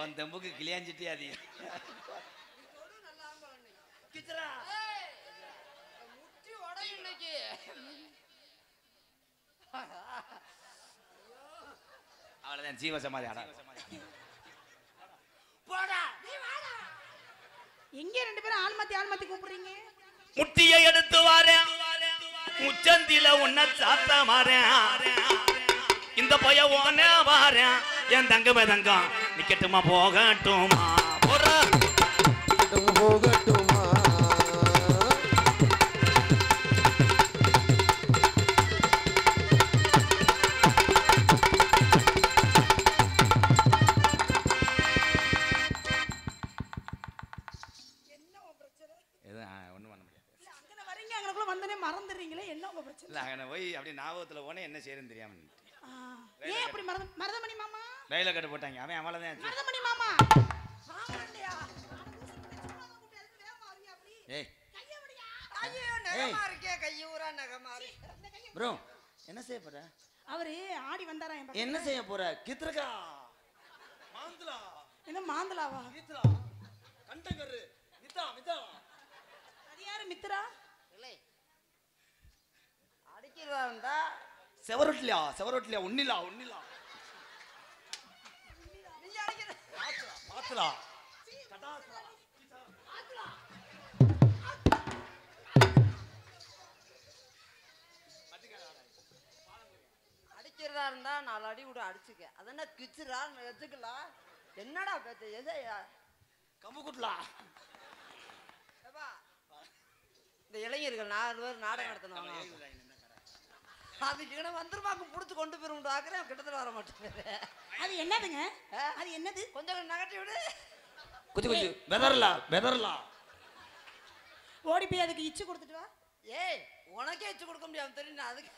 உன் தெம்புக்கு கிளியாஞ்சிட்டே அது முட்டி உடனே இன்னைக்கு அவ்வளவுதான் ஜீவ சமாதி ஆடா போடா நீ வாடா எங்க ரெண்டு பேரும் ஆள் மாத்தி கூப்பிடுறீங்க முட்டியை எடுத்து வாரேன் முச்சந்தில உன்ன சாத்த மாறேன் இந்த பைய ஓன வாரேன் என் தங்கமே தங்கம் நிக்கட்டுமா போகட்டுமா போகட்டுமா மறந்துறீங்களே என்ன உங்க பிரச்சனை இல்ல அங்க போய் அப்படி ஞாபகத்துல போனே என்ன செய்யறேன்னு தெரியாம ஏன் அப்படி மருதமணி மாமா ரயில கட்டு போட்டாங்க அவன் அவ்வளவுதான் மருதமணி மாமா ஏய் ஐயோ நகமா இருக்கே கையூரா நகமா ப்ரோ என்ன செய்ய போற அவரு ஆடி வந்தாரா என்ன செய்ய போற கித்ரகா மாந்தலா என்ன மாந்தலாவா கித்ரா கண்டகரு மிதா மிதா அது யாரு மித்ரா அடிக்கிறதா இருந்தா செவரொட்லியா ஒன்னிலா நீ அடிக்கிற மாத்தலா அடிக்கிறதா இருந்தா 4 அடி கூட அடிச்சுக்க அதென்ன கிச்சுரா எதுக்கலாம் என்னடா பேச்சு எதையா கம்பு குட்டலா இந்த இளைஞர்கள் 4 பேர் நாடகம் நடத்தணும் அதுக்கு என்ன வந்துருமாக்கு புடிச்சு கொண்டு போயிரும் ஆக்குறேன் கிட்டத்தட்ட வர மாட்டேங்குது அது என்னதுங்க அது என்னது கொஞ்சம் நகட்டி விடு குச்சி வெதர்லா ஓடி போய் அதுக்கு இச்சு கொடுத்துட்டு வா ஏய் உனக்கே இச்சு கொடுக்க முடியாம தெரியும் அதுக்கு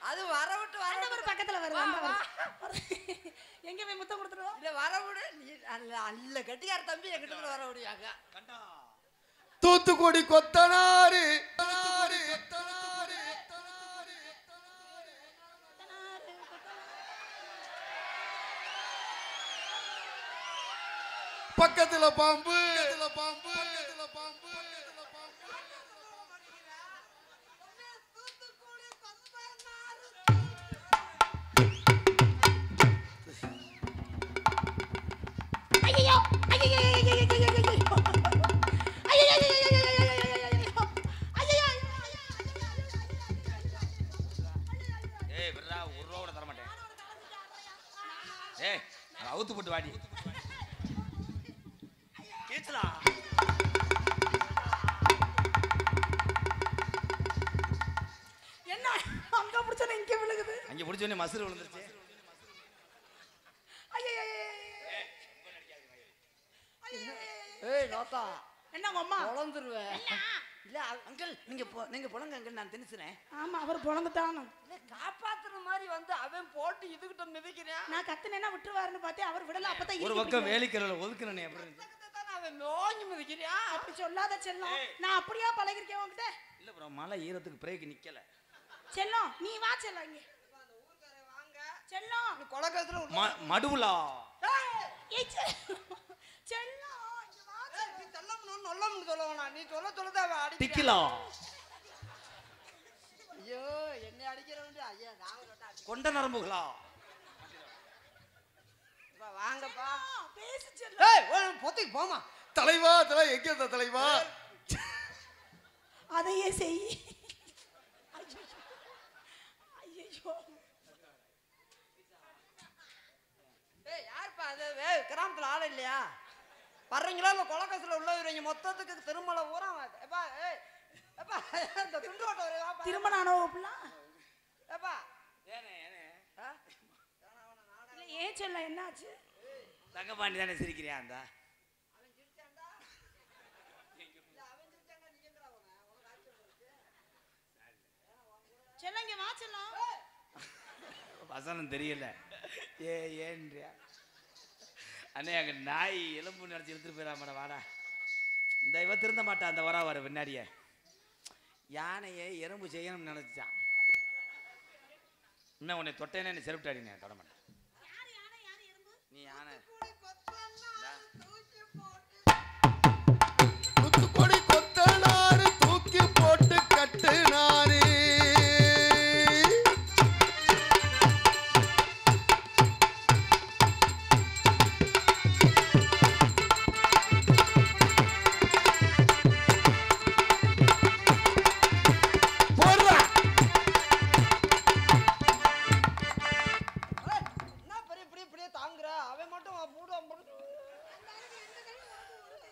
அது வர விட்டு வர ஒரு பக்கத்துல வருது எங்க போய் முத்தம் கொடுத்துருவா இல்ல வர விடு நீ அல்ல கட்டியார் தம்பி எங்கிட்ட வர முடியாங்க தூத்துக்குடி கொத்தனாரு பக்கத்துல பாம்பு அவுத்து போட்டு வாடி கேச்சலா என்ன அங்க புடிச்சன இங்க விழுகுது அங்க புடிச்சனே மசுறு விழுந்துருச்சு ஏய் நோத்தா என்னங்க அம்மா பொளந்துருவேன் இல்ல அங்கிள் நீங்க பொளங்க அங்கிள் நான் திணிச்சுறேன் ஆமா அவர் பொளந்துட்டானு இல்ல காப்பாத்துற மாதிரி வந்து அவன் போட்டு இதுகிட்ட மிதிக்கிறான் நான் கத்துனேனா விட்டுவாருன்னு பார்த்தே அவர் விடல அப்பதான் ஒரு பக்கம் வேலிக்கறல ஒதுக்குறனே அப்படி அவன் மோஞ்சு மிதிக்கிறான் அப்படி சொல்லாத செல்லம் நான் அப்படியே பழகிருக்கேன் உன்கிட்ட இல்ல ப்ரோ மலை ஈரத்துக்கு பிரேக் நிக்கல செல்லம் நீ வா செல்லம் இங்க வாங்க செல்லம் நீ கொலகத்துல மடுவுலா ஏய் செல்லம் இங்க வா நீ தள்ளம்னு நொல்லம்னு சொல்லவனா நீ சொல்லத அவ அடிக்கிறா டிக்கிலா ஐயோ என்ன அடிக்கிறவன் ஐயா நான் கொண்ட நரம்புகளா வாங்கப்பா பேசு செல்லம் ஏய் பொத்திக்கு போமா தலைவா எங்க தலைவா அதையே செய் ஐயோ ஏய் யார்ப்பா அது ஏய் கிராமத்துல ஆள் இல்லையா வர்றீங்களா இல்ல கொலகசுல உள்ளவங்க மொத்தத்துக்கு திருமலை ஊரா ஏப்பா ஏய் ஏப்பா இந்த துண்டோட்ட ஒரே வாப்பா திருமணம் ஆனவங்களா ஏப்பா ஏனே இல்ல ஏன் செல்லம் என்னாச்சு தங்கபாண்டி தானே சிரிக்கிறியா அந்த அவன் சிரிச்சான்டா இல்ல அவன் சிரிச்சாங்க நீ எங்கடா போன உனக்கு ஆச்சரியம் இருக்கு செல்லம் இங்க வா செல்லம் வசனம் தெரியல ஏன்றியா அண்ணே அங்க நாய் எலும்பு நினைச்சு எடுத்துட்டு போயிடாமட வாடா இந்த இவ திருந்த மாட்டா அந்த வர பின்னாடியே யானையை எறும்பு செய்யணும்னு நினைச்சான் இன்னும் உன்னை தொட்டேனே செருப்பிட்டாடினே தொட மாட்டேன் நீ யானை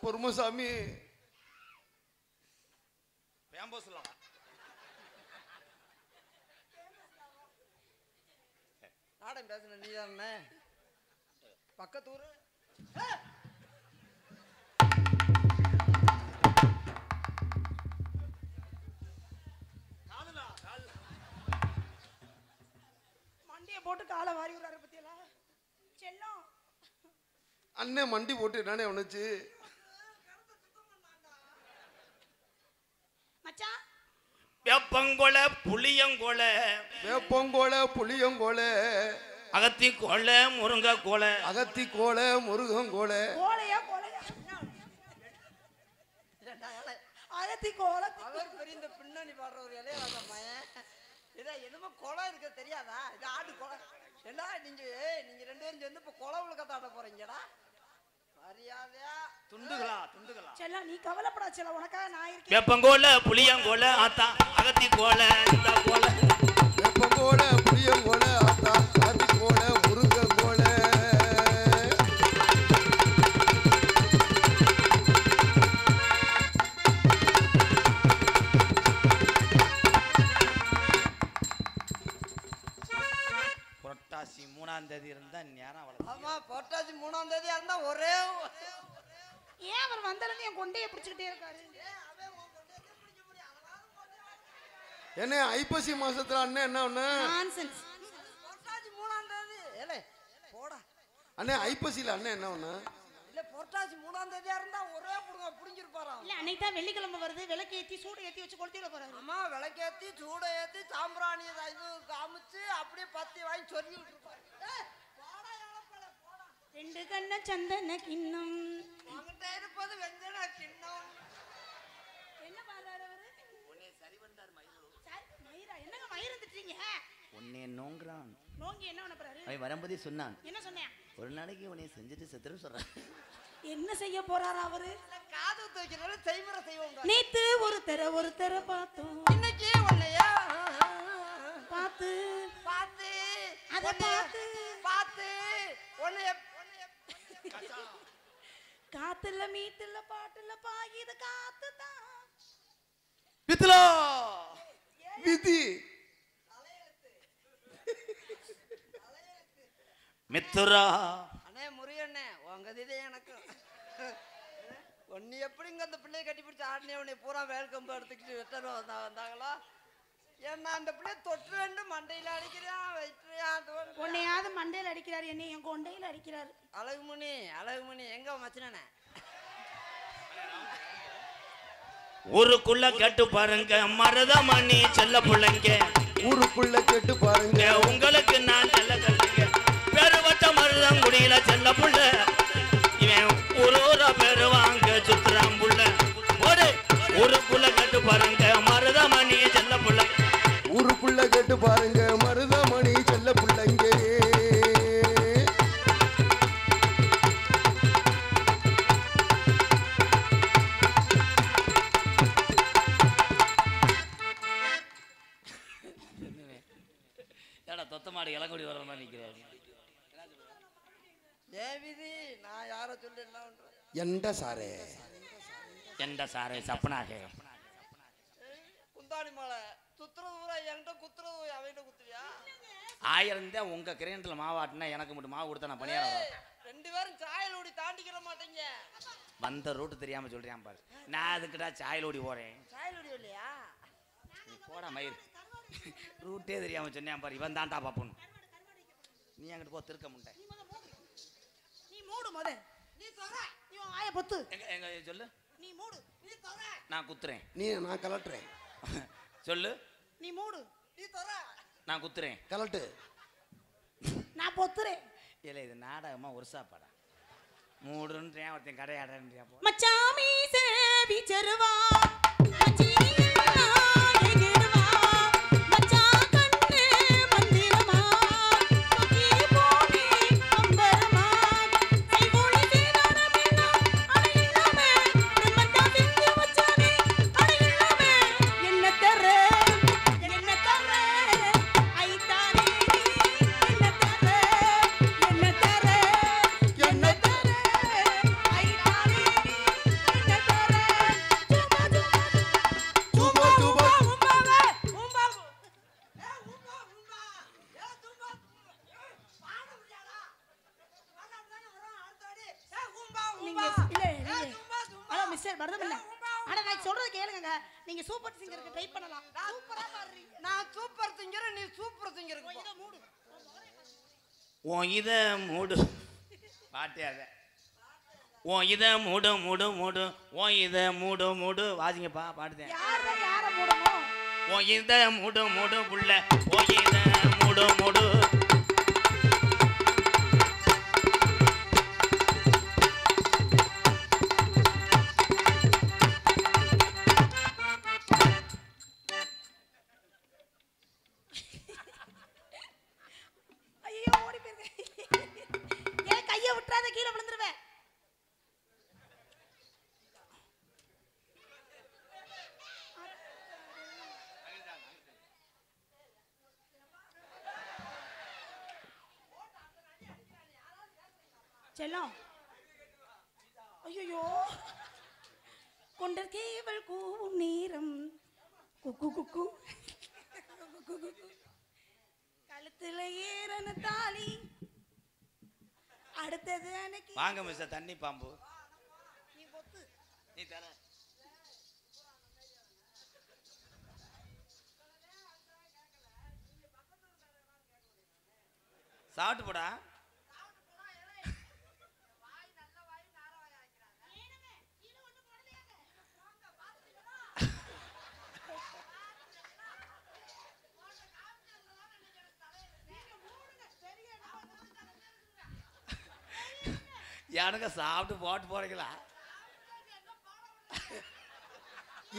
பொறுமசாமி பேம்போ சொல்லலாம். நாடம் பேசுன நீ தானே பக்கத்தூர். மண்டியை போட்டு காலை வாரி விடுறாரு பத்தியெல்லாம் செல்லம். அண்ணன் மண்டி போட்டு என்னன்னே ஒண்ணுச்சு மச்சான் வேப்பங்கொலை புளியங்கொலை வேப்பங்கோலை புளியங்கோலை அகத்தி கொலை முருங்கை கொலை அகத்தி கோலை முருகங்கோலை கோலையா கோலையா அகத்தி கோலை. அவர் பெரிய இந்த பின்னணி பாடுற ஒரு இளையராஜா பையன். இதான் எதுவுமே குளம் இருக்க தெரியாதா? இது ஆடு குளம். ஏண்டா நீங்க ரெண்டு பேரும் சேர்ந்து இப்ப குளம் உழுக்கத்தாட போறீங்கடா. மரியாதையா துண்டுகளா துண்டுகளா. செல்லம் நீ கவலைப்படா செல்லம், உனக்காக நான் இருக்கேன். வேப்பங்கொலை புளியங்கொலை ஆத்தா அகத்தி கொலை இந்த கொலை. வேப்பங்கோலை புளியங்கோலை ஆத்தா அகத்தி கோலை முருகங்கோலை. புரட்டாசி 3ஆம் தேதி இருந்தா நேரம் அவ்வளவு. ஆமா புரட்டாசி 3ஆம் தேதியா இருந்தா ஒரே ஏன் அவர் வந்தாலும் என் கொண்டையை பிடிச்சிக்கிட்டே இருக்காரு? என்ன ஐப்பசி மாசத்துல அண்ணன் என்ன ஒண்ணு நான்சென்ஸ். புரட்டாசி 3ஆம் தேதி ஏலே போடா. அண்ணன் ஐப்பசியில அண்ணன் என்ன ஒண்ணு இல்ல புரட்டாசி 3ஆம் தேதியா இருந்தா ஒரே புடிஞ்சிருப்பாராம். இல்ல அன்னைக்கு தான் வெள்ளிக்கிழமை வருது, விளக்கு ஏத்தி சூடு ஏத்தி வச்சு கொளுத்திட போறாரு. அம்மா விளக்கேத்தி சூடை ஏத்தி சாம்பிராணி இது காமிச்சு அப்படியே பத்தி வாங்கி சொல்லி விட்டுருப்பாரு. போடா இளப்பல போடா. ரெண்டு கண்ண சந்தன கிண்ணம். உங்ககிட்ட இருப்பது வெஞ்சன கிண்ணம். என்ன பாடுறாரு அவரு? உன்னை சரி வந்தார் மயிரு. சரி, மயிரா என்னங்க மயிர் வந்துட்டீங்க? உன்னை நோங்குறான். நோங்கி என்ன பண்ண போறாரு? அவன் வரும்போதே சொன்னான், என்ன சொன்னேன்? ஒரு நாளைக்கு உன்னை செஞ்சுட்டு செத்துரு சொல்றான். என்ன செய்ய போறாரு அவரு? காது தூக்கிறாரு செய்முறை செய்வோம். நேத்து ஒரு தர பார்த்தோம், இன்னைக்கு உன்னையா பார்த்து பார்த்து அத பார்த்து பார்த்து உன்னைய காத்துல மீத்துல பாட்டுல பாயுது காத்து தான். வித்லா விதி மித்துரா. அண்ணே முருகண்ணே உங்க இது எனக்கு ஒன்னு எப்படிங்க அந்த பிள்ளைய கட்டி பிடிச்சி ஆடினே உன்னை பூரா வேல்கம்பு எடுத்துக்கிட்டு வெட்டணும் வந்தாங்களோ. ஏன்னா அந்த பிள்ளைய தொட்டு ரெண்டு மண்டையில அடிக்கிறான் வைக்கிறான். உன்னையாவது மண்டையில அடிக்கிறாரு, என்ன என் கொண்டையில அடிக்கிறாரு. அழகுமணி எங்க மச்சினே ஊருக்குள்ள கேட்டு பாருங்க மருதமணி செல்ல பிள்ளைங்க. ஊருக்குள்ள கேட்டு பாருங்க உங்களுக்கு நான் செல்ல கல்லுங்க. பெருவட்ட மருதங்குடியில செல்ல புள்ள. இவன் ஊரூரா பேரு வாங்க சுத்துறான் புள்ள. ஒரு ஊருக்குள்ள கேட்டு பாருங்க மருதமணி செல்ல புள்ள. ஊருக்குள்ள கேட்டு பாருங்க மருதமணி செல்ல பிள்ளைங்க. ஏடா தொத்த மாடு இளங்குடி வர மாதிரி நிற்கிறாரு. தேவிதி நான் யார சொல்லி என்ன பண்றேன்? எண்ட சாரே எந்த சாரை சப்பனாக குந்தாணி மாலை சுத்துறது பூரா என்கிட்ட குத்துறது அவன்கிட்ட குத்துறியா? 1000 தான் உங்க கிரைண்டர்ல மாவாட்டினா எனக்கு மட்டும் மாவு கொடுத்தா நான் பணியாரம் ரெண்டு பேரும் சாயல் ஓடி தாண்டிக்கிற மாட்டீங்க. வந்த ரூட்டு தெரியாம சொல்றேன் பாரு. நான் அதுக்கிட்ட சாயல் ஓடி போறேன். சாயல் ஓடி இல்லையா? நீ போடா மயிர். ரூட்டே தெரியாம சொன்னேன் பாரு. இவன் தான்டா பாப்போம். நீ அங்கிட்டு போ திருக்க முண்டை. நீ மூடு முத. நீ தொற. நீ உன் வாயை பொத்து. எங்க எங்க சொல்லு. நீ மூடு. நீ தொற. நான் குத்துறேன். நான் கலட்டுறேன். சொல்லு. நீ மூடு. நீ தொற. நான் குத்துறேன். கலட்டு. நான் பொத்துறேன். இல்ல இது நாடகமா ஒரு சாப்பாடா. மூடுன்றேன் ஒருத்தன் கடையாடுறேன் போ. மச்சாமி சேவி செருவா ஹலோ மிஸ்டர் மருதமல்ல, ஆனா நான் சொல்றது கேளுங்க. நீங்க சூப்பர் சிங்கருக்கு ட்ரை பண்ணலாம். சூப்பரா பாடுறீங்க. நான் சூப்பர் சிங்கர், நீ சூப்பர் சிங்கருக்கு போ. இத மூடு. உன் இத மூடு பாட்டே அத. உன் இத மூடு மூடு மூடு, உன் இத மூடு மூடு. வாசிங்கப்பா பாடுதேன். யார மூடணும்? உன் இத மூடு மூடு புள்ள, உன் இத மூடு மூடு. ஐயோ ஓடி போயிருங்க. ஏன் கையை விட்டுறாத, கீழே விழுந்துருவேன். செல்லம், ஐயோ கொண்டேவள் கூவும் நேரம், குக்கு குக்கு கழுத்துல ஏறன தாலி, அடுத்தது அன்னைக்கு. வாங்க மிஸ்டர் தண்ணி பாம்பு. நீ பொத்து. நீ தர. சாப்பிட்டு போடா. எனக்கு சாப்பிட்டு போட்டு போறீங்களா?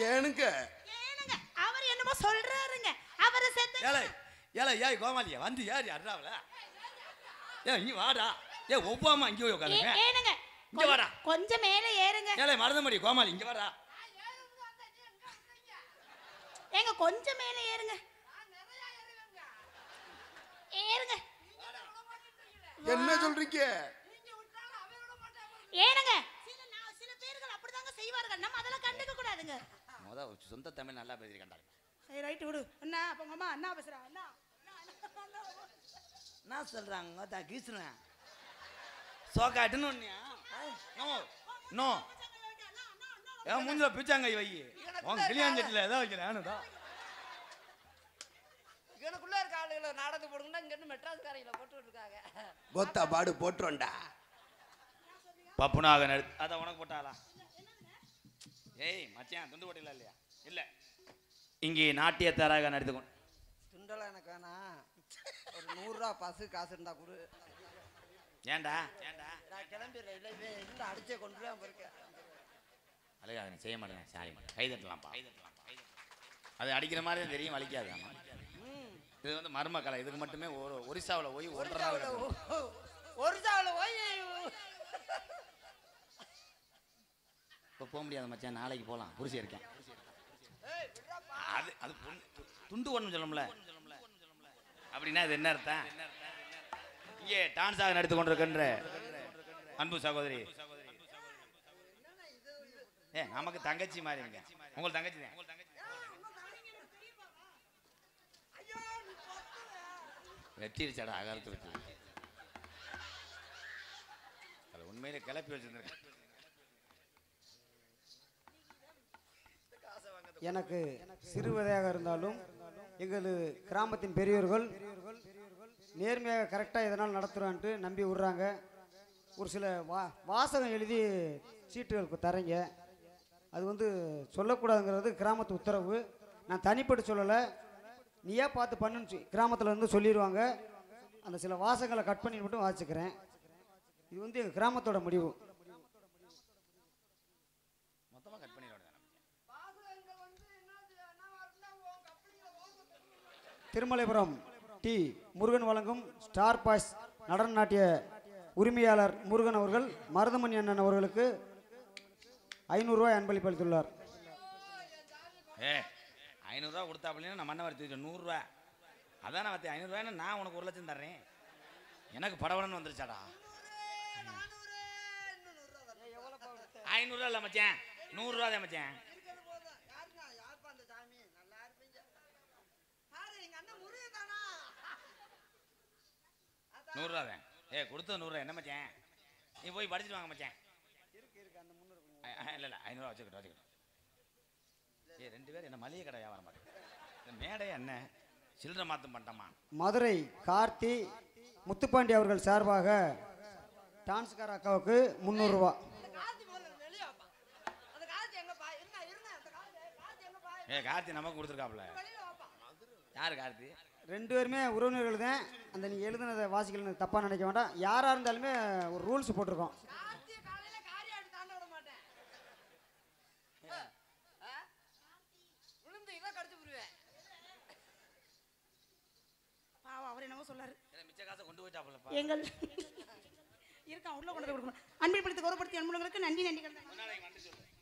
ஏனுங்க ஏனுங்க, அவர் என்னமோ சொல்றாருங்க. அவரை செத்து ஏலே ஏலே ஏய் கோமாளியா வந்து ஏறி அறாவல. ஏய் நீ வாடா. ஏய் ஒவ்வாமா இங்கே உட்காருங்க. ஏனுங்க இங்க வாடா. கொஞ்சம் மேலே ஏறுங்க. ஏலே மருதமடி கோமாளி இங்க வாடா. ஏங்க கொஞ்சம் மேலே ஏறுங்க. ஏறுங்க. என்ன சொல்றீங்க? ஏனுங்க சில பேர்கள் அப்படிதாங்க செய்வார்கள். நம்ம அதெல்லாம் கண்டுக்க கூடாதுங்க. முத சொந்த தமிழ் நல்லா பேசிருக்கேன்டா. சரி ரைட் விடு. அண்ணா அப்ப உங்க அம்மா அண்ணா பேசுறா. அண்ணா என்ன சொல்றாங்க தா கீசுறேன். சோகாட்டுன்னு ஒண்ணியா? No no. ஏன் மூஞ்சில பிச்சாங்க வை. உன் கிளியாஞ்சட்டில ஏதோ வைக்கிறேன். எனக்குள்ள இருக்க ஆளுகளை நாடகம் போடுங்கன்னா இங்க இருந்து மெட்ராஸ் காரையில போட்டு இருக்காங்க. கொத்தா பாடு போட்டுறோம்டா. பப்புனாக அத உனக்கு போட்டாளா? ஏய் மச்சான் துண்டு போட்டில இல்லையா? இல்ல இங்கே நாட்டியத்தாராக நடித்துக்கொண்டு. துண்டெல்லாம் எனக்கு வேணாம். ஒரு 100 ரூபா பசு காசு இருந்தா கொடு. ஏன்டா ஏன்டா நான் கிளம்பிடுறேன். இல்லை இல்லை அடிச்சே கொண்டு போய் இருக்கேன். அழகாக செய்ய மாட்டேன். சாரி கை தட்டலாம்ப்பா. அது அடிக்கிற மாதிரி தான் தெரியும், வலிக்காது. இது வந்து மர்ம கலை. இதுக்கு மட்டுமே ஒரிசாவில் போய் ஒரிசாவில் போய் இப்போ போக முடியாது மச்சான். நாளைக்கு போகலாம். புரிசி இருக்கேன். அது அது துண்டு ஒன்றும் சொல்லணும்ல. அப்படின்னா இது என்ன அர்த்தம்? இங்கே டான்ஸாக நடித்து கொண்டிருக்கின்ற அன்பு சகோதரி. நமக்கு தங்கச்சி மாதிரி இருங்க. உங்களுக்கு தங்கச்சி தான். வெட்டிருச்சாடா அகலத்து வெட்டி. அது உண்மையிலே கிளப்பி வச்சிருந்திருக்கேன். எனக்கு சிறுவதையாக இருந்தாலும் எங்கள் கிராமத்தின் பெரியவர்கள் நேர்மையாக கரெக்டாக எதனால் நடத்துகிறான்ட்டு நம்பி விட்றாங்க. ஒரு சில வாசகம் எழுதி சீட்டுகளுக்கு தரீங்க. அது வந்து சொல்லக்கூடாதுங்கிறது கிராமத்து உத்தரவு. நான் தனிப்பட்டு சொல்லலை, நீயே பார்த்து பண்ணுன்னு கிராமத்தில் இருந்து சொல்லிடுவாங்க. அந்த சில வாசகங்களை கட் பண்ணி மட்டும் வாசிக்கிறேன். இது வந்து எங்கள் கிராமத்தோட முடிவு. மொத்தமாக கட் பண்ணிடுவாங்க. திருமலைபுரம் டி முருகன் வழங்கும் ஸ்டார் பாய்ஸ் நடன நாட்டிய உரிமையாளர் முருகன் அவர்கள் மருதமணி அண்ணன் அவர்களுக்கு 500 ரூபாய் அன்பளிப்பு அளித்துள்ளார். 500 ரூபா கொடுத்தா அப்படின்னா நான் மண்ணை வர 100 ரூபா. அதான் நான் 500 ரூபாய்னா நான் உனக்கு 1 லட்சம் தர்றேன். எனக்கு படவடன்னு வந்துருச்சாடா. 500 ரூபா இல்லை மச்சான், 100 ரூபா தான் மச்சான். நூறுரூவா தான். கொடுத்தது 100 ரூபா. என்ன மச்சான் நீ போய் படிச்சுட்டு வாங்க மச்சான். இல்ல 500 வச்சுக்கிட்டோம். ஏ 2 பேரும் என்ன மளிகை கடை வியாபாரம் மாட்டேன். இந்த மேடை என்ன சில்லறை மாத்தம் பண்ணிட்டோமா? மதுரை கார்த்தி முத்துப்பாண்டி அவர்கள் சார்பாக டான்ஸ்கார அக்காவுக்கு 300 ரூபா. ஏ கார்த்தி நமக்கு கொடுத்துருக்காப்புல. யாரு கார்த்தி? 2 பேருமே உறவினர்கள் தான். அந்த நீ எழுதுனதை வாசிக்கலன்னு தப்பா நினைக்க வேண்டாம். யாரா இருந்தாலுமே ஒரு ரூல்ஸ் போட்டிருக்கோம். அவர் என்னவோ சொல்லாரு. மிச்ச காசை கொண்டு போயிட்டாப்புலப்பா. எங்கள் இருக்கா உள்ள கொண்டு கொடுக்கணும். அன்பில் பிடித்து கௌரவப்படுத்திய அன்புள்ளங்களுக்கு நன்றி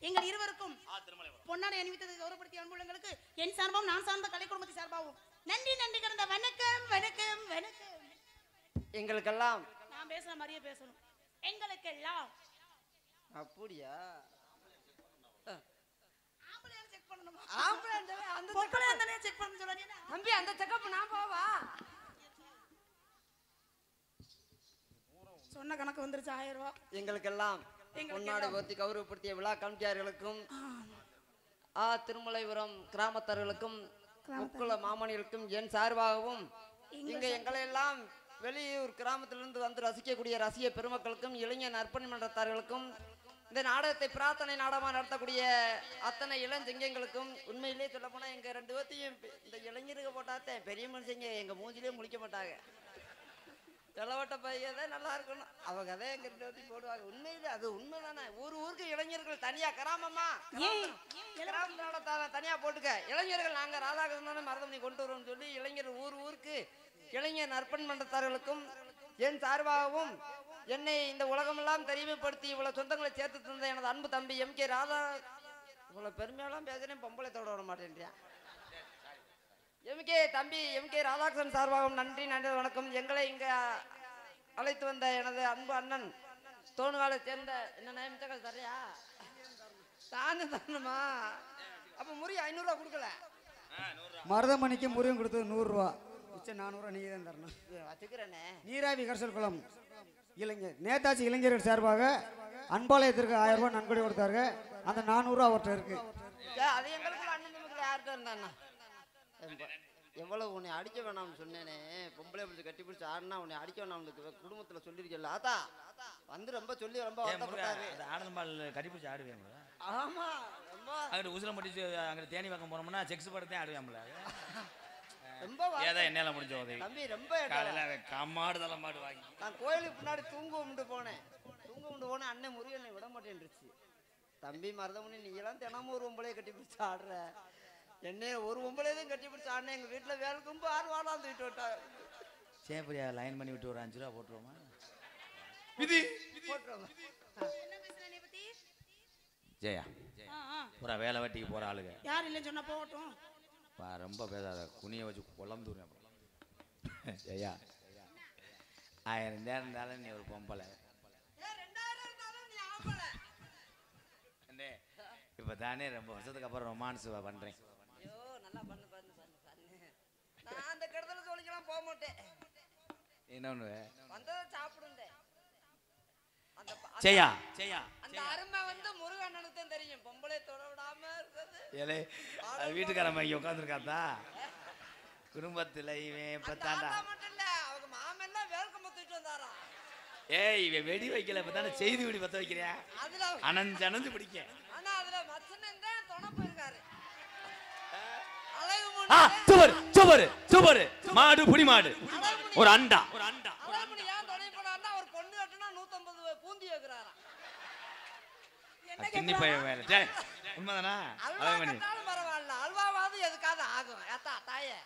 எங்கள் இருவருக்கும் பொன்னாடை அணிவித்தது கௌரவப்படுத்திய அன்புள்ளங்களுக்கு என் சார்பாகவும் நான் சார்ந்த கலை குடும்பத்தின் சார்பாகவும் நன்றி கலந்த வணக்கம் வணக்கம் வணக்கம். எங்களுக்கெல்லாம் நான் பேசுற மாதிரியே பேசணும். எங்களுக்கெல்லாம் அப்படியா? ஆம்பளையால செக் பண்ணணுமா? அந்த பொம்பளையா தானே செக் பண்ணனும் சொல்றீங்க. தம்பி அந்த செக்கப் நான் போவா? சொன்ன கணக்கு வந்துருச்சு 1000 ரூபாய். எங்களுக்கெல்லாம் பொன்னாடை போர்த்தி கௌரவப்படுத்திய விழா கமிட்டியார்களுக்கும் திருமலைபுரம் கிராமத்தார்களுக்கும் முக்குள மாமணிகளுக்கும் என் சார்பாகவும் இங்க எங்களை எல்லாம் வெளியூர் கிராமத்திலிருந்து வந்து ரசிக்கக்கூடிய ரசிக பெருமக்களுக்கும் இளைஞர் நற்பணி மன்றத்தார்களுக்கும் இந்த நாடகத்தை பிரார்த்தனை நாடகமாக நடத்தக்கூடிய அத்தனை இளஞ்செங்கங்களுக்கும் உண்மையிலே சொல்ல போனா எங்க 2 பேர்த்தையும் இந்த இளைஞருக்கு போட்டாத்தேன் பெரிய மனுஷங்க எங்க மூஞ்சிலே முழிக்க மாட்டாங்க. செலவட்ட பையதான் நல்லா இருக்கணும். அவங்க தான் எங்க 2 பேர்த்தையும் போடுவாங்க. உண்மையிலே அது உண்மைதானே. ஊருக்கு இளைஞர்கள் தனியா கிராமமா கிராம நாடகத்தை தனியா போட்டுக்க. இளைஞர்கள் நாங்க ராதாகிருஷ்ணன் மருதமணி கொண்டு வரோம்னு சொல்லி இளைஞர் ஊருக்கு இளைஞர் நற்பணி மன்றத்தார்களுக்கும் என் சார்பாகவும் என்னை இந்த உலகமெல்லாம் தெரிவுபடுத்தி இவ்வளவு சொந்தங்களை சேர்த்து தந்த எனது அன்பு தம்பி எம்.கே. ராதா இவ்வளவு பெருமையெல்லாம் பேசுறேன், பொம்பளை தொட விட மாட்டேன்றியா. எம்.கே. ராதாகிருஷ்ணன் சார்பாகவும் நன்றி வணக்கம். எங்களை இங்க அழைத்து வந்த எனது அன்பு அண்ணன் தோணுகாலை சேர்ந்த என்ன நியமித்தங்கள் சரியா தானே தரணுமா? அப்ப முறிய 500 ரூபா கொடுக்கல. மருதமணிக்கு முருகன் கொடுத்தது 100 ரூபா. மிச்சம் 400 ரூபா நீங்க தான் தரணும். வச்சுக்கிறேனே. நீராவி கரசல் குளம் இளைஞர் நேதாஜி இளைஞர்கள் சார்பாக அன்பாலயத்திற்கு 1000 ரூபாய் நன்கொடை கொடுத்தாரு. அந்த 400 ரூபா அவர்கிட்ட இருக்கு. அது எங்களுக்கு அண்ணன் தம்பிகள் யார்கிட்ட இருந்தாண்ணா? எவ்வளவு உன்னை அடிக்க வேணாம்னு சொன்னேனே. பொம்பளை பிடிச்சி கட்டி பிடிச்சி ஆடுனா உன்னை அடிக்க வேணாம்னு குடும்பத்துல சொல்லிருக்கல. அதா வந்து ரொம்ப சொல்லி ரொம்ப ஆனந்தமால் கட்டி பிடிச்சி ஆடுவேன். ஆமா ரொம்ப அங்கிட்டு உசிலம் முடிச்சு அங்கிட்டு தேனி பக்கம் போனோம்னா செக்ஸ் படத்தையும் ஆடுவேன்ல. ரொம்ப ஏதா என்னால முடிஞ்ச உதவி தம்பி. ரொம்ப கம்மாடு தலைமாடு வாங்கி நான் கோயிலுக்கு பின்னாடி தூங்க போனேன். அண்ணன் முருகனை விட மாட்டேன்ருச்சு. தம்பி மருதமணி நீ எல்லாம் தினமும் ஒரு பொம்பளையை கட்டி பிடிச்சி ஆடுற. என்ன ஒரு பொம்பளையும் கட்டி பிடிச்சி ஆடின எங்க வீட்டுல வேலைக்கும் 6 வாரம் விட்டு விட்டாங்க. சேப்பரியா லைன் பண்ணி விட்டு ஒரு 5 ரூபா போட்டுருவோமா? போட்டுருவாங்க. ஜெயா பூரா வேலை வெட்டிக்கு போற ஆளுங்க யார் இல்லைன்னு சொன்னா போகட்டும். ரொம்ப பேசாத குனிய வச்சு குழம்புறேன். ஜெயா 1000 நேரம் இருந்தாலும் நீ ஒரு பொம்பளை. இப்ப தானே ரொம்ப வருஷத்துக்கு அப்புறம் ரொமான்ஸ் பண்றேன். ஐயோ நல்லா பண்ணு. நான் அந்த கடத்துல சொல்லிக்கலாம் போக மாட்டேன். இன்னொன்னு வந்ததை சாப்பிடுந்தேன். ஜெயா அந்த அருமை வந்து முருகண்ணனுக்கு தான் தெரியும். பொம்பளை தொட விடாம இருக்குது. ஏலே வீட்டுக்காரம்மா இங்க உட்காந்துருக்காத்தா குடும்பத்துல இவன் இப்பத்தாண்டா மட்டும் இல்ல அவங்க மாமெல்லாம் வேல்கம்ப தூக்கிட்டு வந்தாரா. ஏய் இவன் வெடி வைக்கல இப்பதானே செய்தி வெடி பத்த வைக்கிறியா? அதுல அனஞ்சு பிடிக்க. ஆனா அதுல மச்சனன் தான் தொண போயிருக்காரு. சுபரு மாடு புடி மாடு ஒரு அண்டா அழகுமணி ஏன் தொலை போனாருன்னா அவர் பொண்ணு கட்டுனா 150 பூந்தி வைக்கிறாரா. கிண்ணி பையன் வேலை. டேய் உண்மைதானா? அழகுமணி பரவாயில்ல அல்வாவாவது எதுக்காவது ஆகும். ஏத்தா தாயே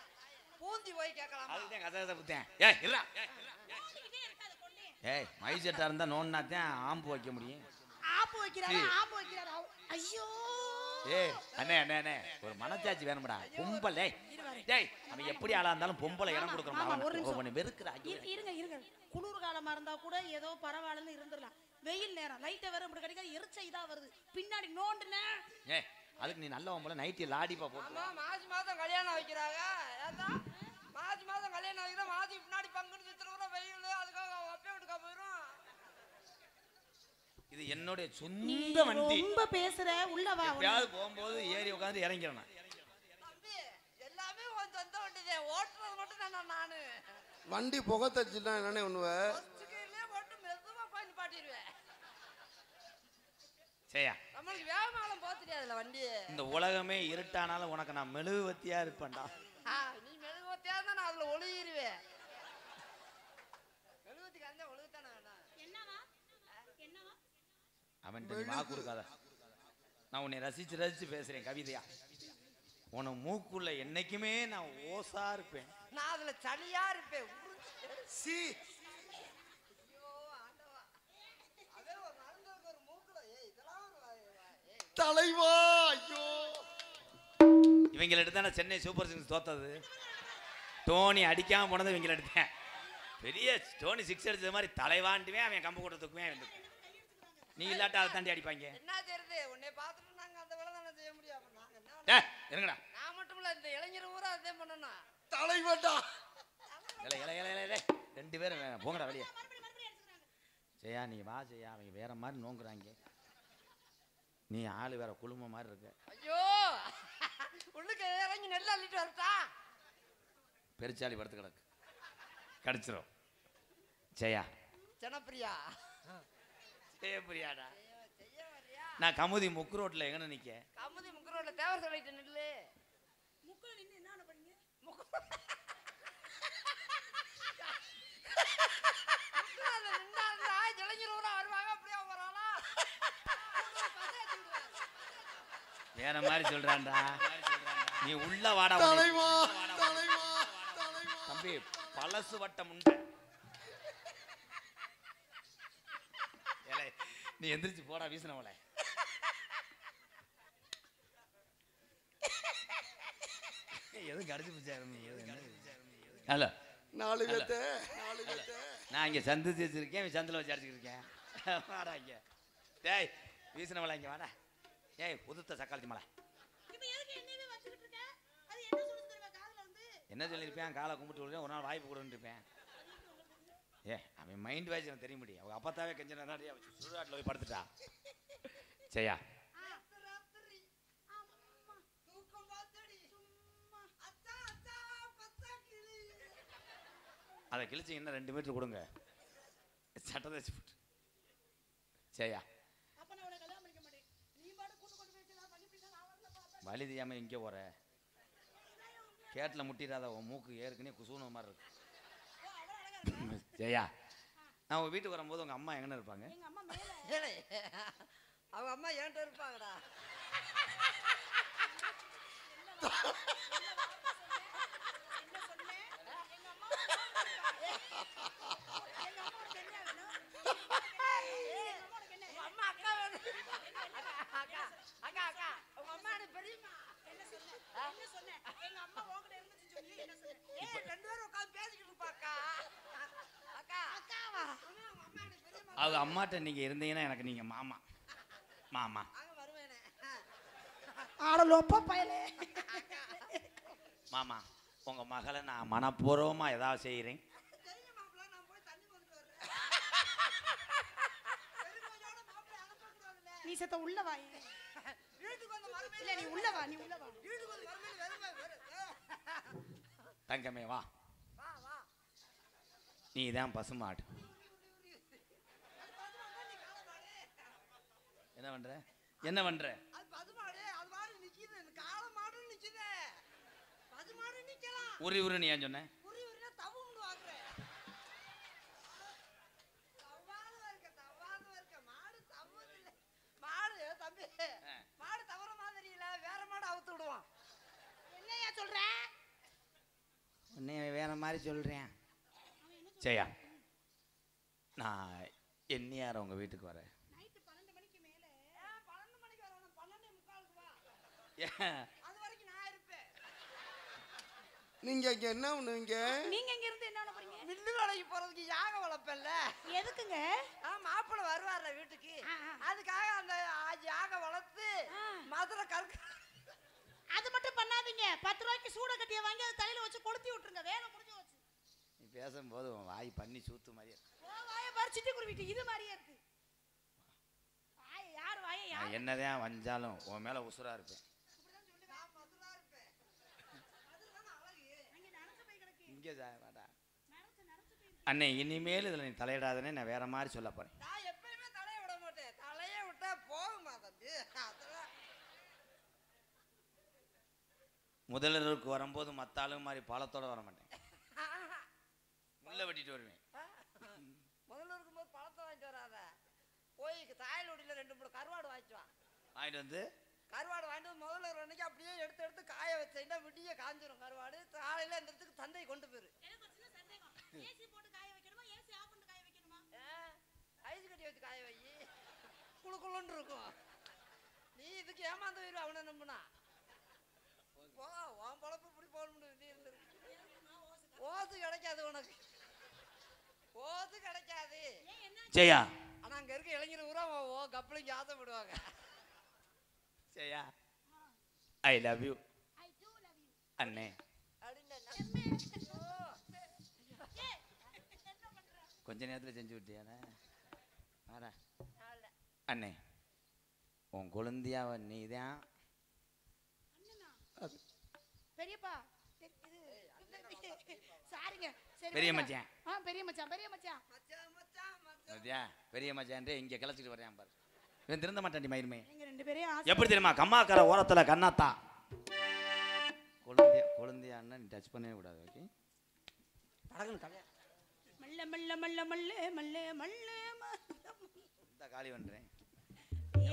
பூந்தி போய் கேட்கலாம். அதுதான் கதை புத்தேன். ஏய் மைசெட்டா இருந்தா நோன்னாத்தான் ஆம்பு வைக்க முடியும். ஆப்பு வைக்கிறாரா? ஐயோ ஏய் அண்ணே ஒரு மனச்சாட்சி வேணும்டா. பொம்பளை டேய் நம்ம எப்படி ஆளா இருந்தாலும் பொம்பளை இடம் கொடுக்கறோம். இருங்க குளிர் காலமா இருந்தா கூட ஏதோ பரவாயில்லன்னு இருந்துடலாம். வெயில் நேரம் லைட்டை வேற இப்படி கிடைக்காது. எரிச்சை இதா வருது பின்னாடி நோண்டுனே. ஏய் அதுக்கு நீ நல்ல பொம்பளை நைட்டி லாடிப்பா போட்டு. ஆமா மாசி மாதம் கல்யாணம் வைக்கிறாங்க. ஏதா மாசி மாதம் கல்யாணம் வைக்கிற மாசி பின்னாடி பங்குன்னு சுத்துற வெயில் அதுக்காக அப்பே விட்டுக்கா போயிடும். இது என்னுடைய நீ சொந்த வண்டி. ரொம்ப பேசுற, உள்ள வா. எப்பயாவது போகும்போது ஏறி உட்காந்து இறங்கிறேன். தம்பி எல்லாமே உன் சொந்த வண்டிதே, ஓட்டுறது மட்டும் நானு. வண்டி புகை தச்சுட்டா என்னன்னே பண்ணுவ? ஃபர்ஸ்ட்லயே போட்டு மெதுவா போய் நிப்பாட்டிடுவேன். சரியா? நம்மளுக்கு வேகமாலம் போக தெரியாதுல்ல வண்டி. இந்த உலகமே இருட்டானாலும் உனக்கு நான் மெழுகுவத்தியா இருப்பேன்டா. நீ மெழுகுவத்தியா இருந்தா நான் அதுல ஒழுகிருவேன். மெழுகுவத்திக்கு அந்த ஒழுகுத்தானே வேண்டாம். என்னவா என்னவா அவன்கிட்ட நீ வாக்கு கொடுக்காத. நான் உன்னை ரசிச்சு ரசிச்சு பேசுறேன் கவிதையா. உன மூக்குள்ள என்னைக்குமே நான் ஓசா இருப்பேன். நான் அதுல சளியா இருப்பேன். சி ஐயோ ஆண்டவா, அதே ஒரு நடந்ததுக்கு ஒரு மூக்குல இதெல்லாம் தலைவா. ஐயோ இவங்களை எடுத்தா நான் சென்னை சூப்பர் கிங்ஸ் தோத்தது. டோனி அடிக்காம போனது இவங்களை எடுத்தேன். பெரிய டோனி 6 அடிச்சது மாதிரி தலைவாண்டுவேன், அவன் கம்பு கூட தூக்குவேன். நீ இல்லாட்டா அதை தாண்டி அடிப்பாங்க. என்ன செய்யறது? உன்னை பார்த்துட்டு நாங்க அந்த வேலை தானே செய்ய முடியும். அப்ப நாங்க என்ன டேய் இருங்கடா. நான் மட்டும் இல்ல, இந்த இளைஞர் ஊரா அதே பண்ணணும். தலைவடா. இலை இலை இலை இலை 2 பேரும் போங்கடா வெளியே. ஜெயா நீ வா ஜெயா, அவங்க வேற மாதிரி நோங்குறாங்க. நீ ஆளு வேற குழும மாதிரி இருக்க. ஐயோ உள்ளுக்கு இறங்கி நெல் அள்ளிட்டு வரட்டா? பெருச்சாளி படுத்து கிடக்கு, கடிச்சிரும். ஜெயா ஜனப்பிரியா ஜெயப்பிரியாடா. செய்ய வரியா? நான் கமுதி முக்கு ரோட்ல எங்கன்னு நிக்க. கமுதி முக்கரோட தேவர் சொல்லிட்டு நெல்லு முக்குல நின்னு என்ன பண்ணீங்க? இளைஞர் ஊரா வருவாங்க. அப்படியே வராளா? வேற மாதிரி சொல்றான்டா. நீ உள்ள வாடா. தலைவா தலைவா தலைவா. தம்பி பழசு வட்டம் உண்டு. ஏலே நீ எந்திரிச்சு போடா வீசினவள. எதுவும் கடிச்சு பிடிச்சாரு. ஹலோ 4 பேத்த 4 பேத்த. நான் இங்க சந்திச்சு வச்சிருக்கேன், சந்தில வச்சு அடிச்சுருக்கேன். வாடா இங்க. டேய் வீசினவள இங்க வாடா. ஏய் உதுத்த சக்காளி மலை. இப்ப எதுக்கு என்னவே வச்சிட்டு இருக்க? அது என்ன சொல்லுது தெரியுமா காதுல வந்து? என்ன சொல்லியிருப்பேன்? காலை கும்பிட்டு விடுறேன், ஒரு நாள் வாய்ப்பு கொடுன்னு இருப்பேன். அவன் மைண்ட் வாய்ஸ் எனக்கு தெரிய முடியும். அவங்க அப்பத்தாவே கெஞ்ச நிறைய சுடுகாட்டில் போய் படுத்துட்டா. சரியா? ராத்திரி அம்மா தூக்கம் பார்த்தடி சும்மா அச்சா அச்சா பச்சா கிளி. அதை கிழிச்சு இன்னும் 2 மீட்டர் கொடுங்க, சட்டை தச்சு போட்டு. சரியா? அப்ப நான் உன்னை கல்யாணம் பண்ணிக்க மாட்டேன். நீ பாட்டு கூட்டு கொண்டு போய் நான் பண்ணிட்டு நான் வரல பாப்பா. வலி தெரியாம இங்கே போற. கேட்டில் முட்டிடாத, உன் மூக்கு ஏற்கனவே குசூன மாதிரி இருக்கு. ஜெயா நான் உங்க வீட்டுக்கு வரும்போது உங்க அம்மா எங்கன்னு இருப்பாங்க? எங்க அம்மா மேல. ஏலே அவங்க அம்மா என்கிட்ட இருப்பாங்கடா. என்ன சொன்னேன்? எங்க அம்மா எங்க அம்மாவுக்கு என்ன வேணும்? எங்க அம்மாவுக்கு என்ன? உங்க அம்மா அக்கா வேணும். அக்கா அக்கா அக்கா உங்க அம்மா எனக்கு பெரியம்மா. என்ன சொன்னேன்? என்ன சொன்னேன்? எங்க அம்மா உன்கிட்ட இருந்துச்சு சொல்லி என்ன சொன்னேன்? ஏய் 2 பேரும் உட்கார்ந்து பேசிக்கிட்டு இருப்பாக்கா. அக்கா அக்காவா? உங்க அம்மா எனக்கு பெரியம்மா. அவங்க அம்மாட்ட நீங்க இருந்தீங்கன்னா எனக்கு நீங்க மாமா. மாமா அங்க வருவேனே. ஆட லோப்பா பயலே. மாமா உங்க மகளை நான் மனப்பூர்வமா ஏதாவது செய்கிறேன். தெரியும் மாப்பிள்ள, நான் போய் தண்ணி கொண்டு வரேன். பெருமையோட மாப்பிள்ளை அனுப்பக்கூடாதுல்ல. நீ செத்த உள்ள வா. வீட்டுக்கு வந்து மறுமையில இல்ல நீ உள்ள வா, நீ உள்ள வா. வீட்டுக்கு வந்து மறுமையில வெறுமை. தங்கமே வா, வா வா. நீ தான் பசுமாடு. என்ன பண்ற? என்ன பண்ற? அது பசுமாடு, அது மாதிரி நிக்குது. இந்த காளை மாடு நிக்குது. பசுமாடு நிக்கலாம். உரி உரு நீ ஏன் சொன்ன? உரி உரினா தவுன்னு வாங்குறேன். தவாது இருக்க மாடு தவுது இல்ல. மாடு தம்பி மாடு தவற மாதிரி இல்ல, வேற மாடு அவுத்து விடுவான். என்னையா சொல்ற? உன்னை வேற மாதிரி சொல்றேன். சரியா? நான் என்னையார உங்க வீட்டுக்கு வரேன். நைட் 12 மணிக்கு மேல. 12 மணிக்கு வரணும், 12:45 வா. ஏன்? அது வரைக்கும் நான் இருப்பேன். நீங்க இங்க என்ன பண்ணுவீங்க? நீங்க இங்க இருந்து என்ன பண்ண போறீங்க? வில்லு வேலைக்கு போறதுக்கு யாகம் வளர்ப்பேன்ல. எதுக்குங்க? மாப்பிள்ளை வருவார்ல வீட்டுக்கு, அதுக்காக அந்த யாகம் வளர்த்து மதுரை கருக்கு. அது மட்டும் பண்ணாதீங்க. 10 ரூபாய்க்கு சூட கட்டிய வாங்கி அது தலையில வச்சு கொளுத்தி விட்டுருங்க. வேலை முடிஞ்சு போச்சு. நீ பேசும்போது உன் வாய் பண்ணி சூத்து மாதிரி இருக்கு. ஓ வாயை பாரு சிட்டி குருவிட்டு இது மாதிரியே இருக்கு. என்னதான் வஞ்சாலும் உன் மேல உசுரா இருப்பேன். இங்கே வாடா அண்ணே, இனிமேல் இதுல நீ தலையிடாதனே, நான் வேற மாதிரி சொல்ல போறேன். நான் எப்பயுமே தலையை விட மாட்டேன். தலையை விட்டா போகுமா தம்பி? அதெல்லாம் முதலருக்கு வரும்போது மத்த ஆளுங்க மாதிரி பாலத்தோட வர மாட்டேன், முள்ள வெட்டிட்டு வருவேன். முதல்ல இருக்கும்போது பழத்தை வாங்கிட்டு வராத. போய் தாயலோடியில் 2-3 கருவாடு வாங்கிட்டு வா. வாங்கிட்டு வந்து கருவாடு வாங்கிட்டு வந்து முதல்ல ஒரு அன்னைக்கு அப்படியே எடுத்து எடுத்து காய வச்சேன்னா விடிய காஞ்சிரும் கருவாடு. காலையில் இந்த இடத்துக்கு சந்தை கொண்டு போயிரு. ஐஸ் கட்டி வச்சு காய வை, குழு குழுன்னு இருக்கும். நீ இதுக்கு ஏமாந்து போயிரு அவனை நம்புனா. போ, உன் பழப்பு இப்படி போகணும். ஓசு கிடைக்காது உனக்கு, ஓசு கிடைக்காது. ஜெயா, ஆனா அங்க இருக்க இளைஞர் பூரா ஓ கப்பலிங்க ஆசைப்படுவாங்க. ஜெயா, ஐ லவ் யூ அண்ணே. கொஞ்ச நேரத்தில் செஞ்சு விட்டியானே. அண்ணே, உன் குழந்தையாவ நீதான். பெரியப்பா சாரிங்க. பெரிய மச்சான். பெரிய மச்சான், பெரிய மச்சான். பெரிய மச்சான் இங்க கிளச்சிட்டு வரேன் பாரு. இவன் திருந்த மாட்டான்டி மயிருமே. நீங்க 2 பேரையும் எப்படி தெரியுமா? கம்மாக்கார ஓரத்துல கண்ணாத்தா குழந்தையா நீ டச் பண்ணவே கூடாது. ஓகே, மல்ல மல்ல மல்ல மல்ல மல்ல மல்ல இந்த காலி பண்றேன்.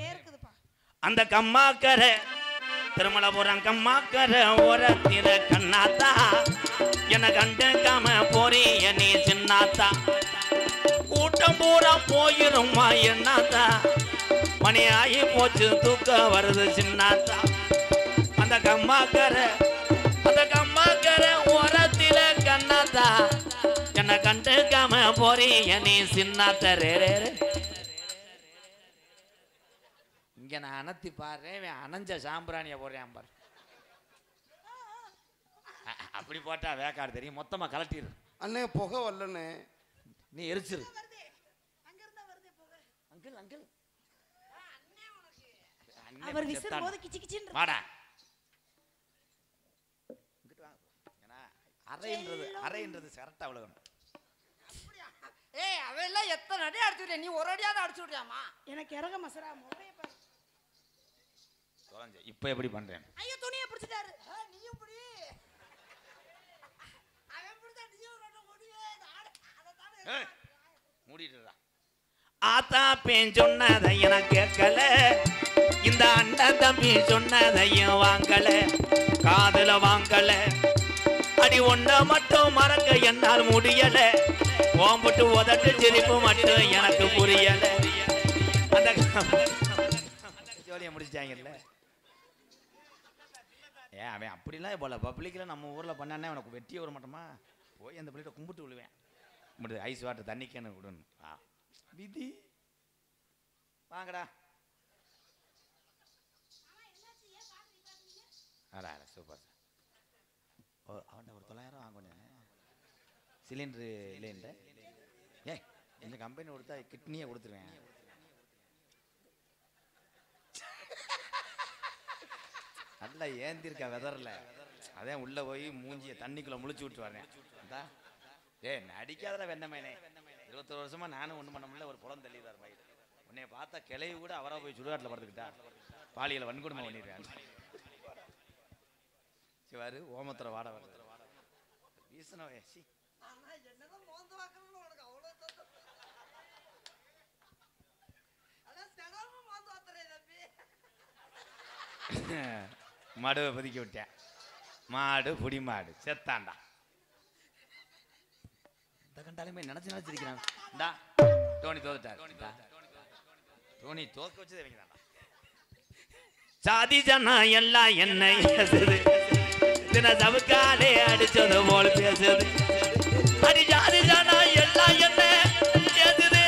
ஏறுக்குதுப்பா. அந்த கம்மாக்கர திருமலபுரம் கம்மாக்கர ஓரத்தில கண்ணாத்தா, என கண்டுக்காம போறிய நீ சின்னாத்தா. கூட்டம் பூரா போயிருமா என்னாத்தா, மணி ஆகி போச்சு தூக்க வருது சின்னாத்தா. அந்த கம்மாக்கர ஓரத்தில கண்ணாத்தா, என்ன கண்டுக்காம போறிய நீ சின்னாத்தா. இங்க நான் அனத்தி பாடுறேன், அனஞ்ச சாம்பிராணிய போடுறேன் பாரு. அப்படி போட்டா வேக்காடு தெரியும், மொத்தமா கலட்டிடு. அண்ணே புகை வரலண்ணே, நீ எரிச்சிரு. அங்கிள் அங்கிள் அவர் விசிறும்போது கிச்சு கிச்சுன்னு வாடா. அரைன்றது கரெக்டா விழுகணும். ஏய் அவெல்லாம் எத்தனை அடி அடிச்சு விட்டியா? நீ ஒரு அடியாவது அடிச்சு விட்டியாமா? எனக்கு இறக மசரா மொபைல் பாரு. இப்ப எப்படி பண்றேன்? ஐயோ துணியை பிடிச்சிட்டாரு. நீயும் இப்படி அவன் பிடிச்சா நீயும் ரெண்டு முடியே அதத்தானே மூடிடுறா. ஆத்தா பேன் சொன்னதை எனக்கு கேட்கல, இந்த அண்ணன் தம்பி சொன்னதையும் வாங்கல, காதுல வாங்கல. அடி ஒன்ன மட்டும் மறக்க என்னால் முடியல, ஓம்புட்டு உதட்டு சிரிப்பு மட்டும் எனக்கு புரியல. அந்த ஜோலியை முடிச்சிட்டாங்கல்ல. ஏன் அவன் அப்படிலாம் போல பப்ளிக்கில் நம்ம ஊரில் பண்ணானே அவனுக்கு வெட்டியே வர மாட்டோமா? போய் அந்த பிள்ளைகிட்ட கும்பிட்டு விழுவேன். முடியாது, ஐஸ் வாட்டர் தண்ணிக்கேன்னு விடணும். விதி வாங்கடா. அடா சூப்பர். அவன்கிட்ட ஒரு 900 வாங்கணும். சிலிண்டரு இல்லைன்ற ஏய் இந்த கம்பெனி கொடுத்தா கிட்னியை கொடுத்துருவேன். நல்லா ஏந்திருக்கா வெதரில், அதே உள்ளே போய் மூஞ்சியை தண்ணிக்குள்ளே முழிச்சு விட்டு வரேன். ஏ நடிக்காதடா வெண்ணமேனே, 21 வருஷமா நானும் ஒன்றும் பண்ண முடியல, ஒரு புலம் தள்ளிடுறார் மயிர். உன்னைய பார்த்தா கிளைய கூட அவராக போய் சுடுகாட்டில் படுத்துக்கிட்டா, பாலியல் வன்கொடுமை பண்ணிடுறேன். சிவாரு ஓமத்திர வாட வர வீசனவே சி என்னதான் மோந்து வாக்கணும்னு உனக்கு அவ்வளோ மோந்து வாத்துறே தம்பி. மாடுவை பதுக்கி விட்டேன். மாடு புடி மாடு செத்தாண்டா. இந்த கண்டாலுமே நினைச்சு நினைச்சிருக்கிறான். டோனி தோத்துட்டார். டோனி தோக்க வச்சதே வைக்கிறான். சாதி ஜனா எல்லாம் என்ன ஏசுது, தின சவுக்காலே அடிச்சது போல் பேசுது. அடி ஜாதி ஜனா எல்லாம் என்ன ஏசுது,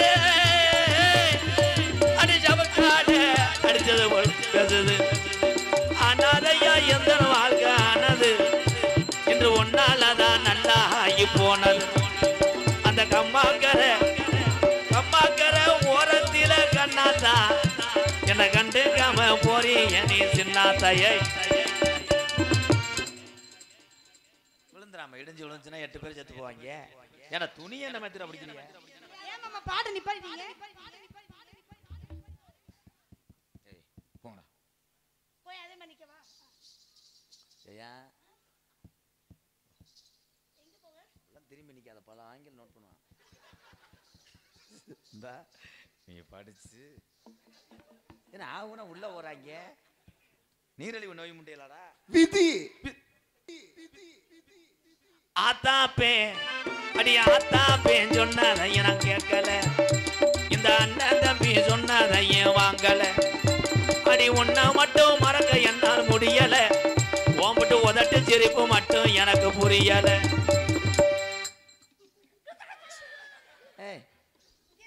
அடி சவுக்காலே அடிச்சது போல் பேசுது. அனாதையா எந்த வாழ்க்கை ஆனது, இன்று ஒன்னாலதான் நல்லா ஆகி போனது. அந்த கம்மாக்கர ஓரத்தில கண்ணாத்தா, என்னை கண்டுக்காம கண்டுக்காம போறீங்க நீ சின்னாத்தையை. விழுந்துராம இடிஞ்சு விழுந்துச்சுன்னா 8 பேர் செத்து போவாங்க. ஏன்னா துணியை என்ன மெத்திர பிடிக்கிறீங்க? ஏன் மாமா பாட்டு நிப்பாட்டிட்டீங்க? போங்கடா போய் அதே மாதிரி நிக்கவா? ஐயா எல்லாம் திரும்பி நிக்காத, பல ஆங்கிள் நோட் பண்ணுவான். இந்தா நீங்க படிச்சு என்ன ஆகுனா உள்ள போறாங்க. நீரழிவு நோய் முட்டையலாடா விதி. ஆத்தாப்பே அடி ஆத்தாப்பே சொன்னதைய நான் கேட்கல. இந்த அண்ணன் தம்பி சொன்னதைய வாங்கல. அடி உன்னை மட்டும் மறக்க என்னால் முடியல. ஓம்பிட்டு உதட்டு சிரிப்பு மட்டும் எனக்கு புரியல.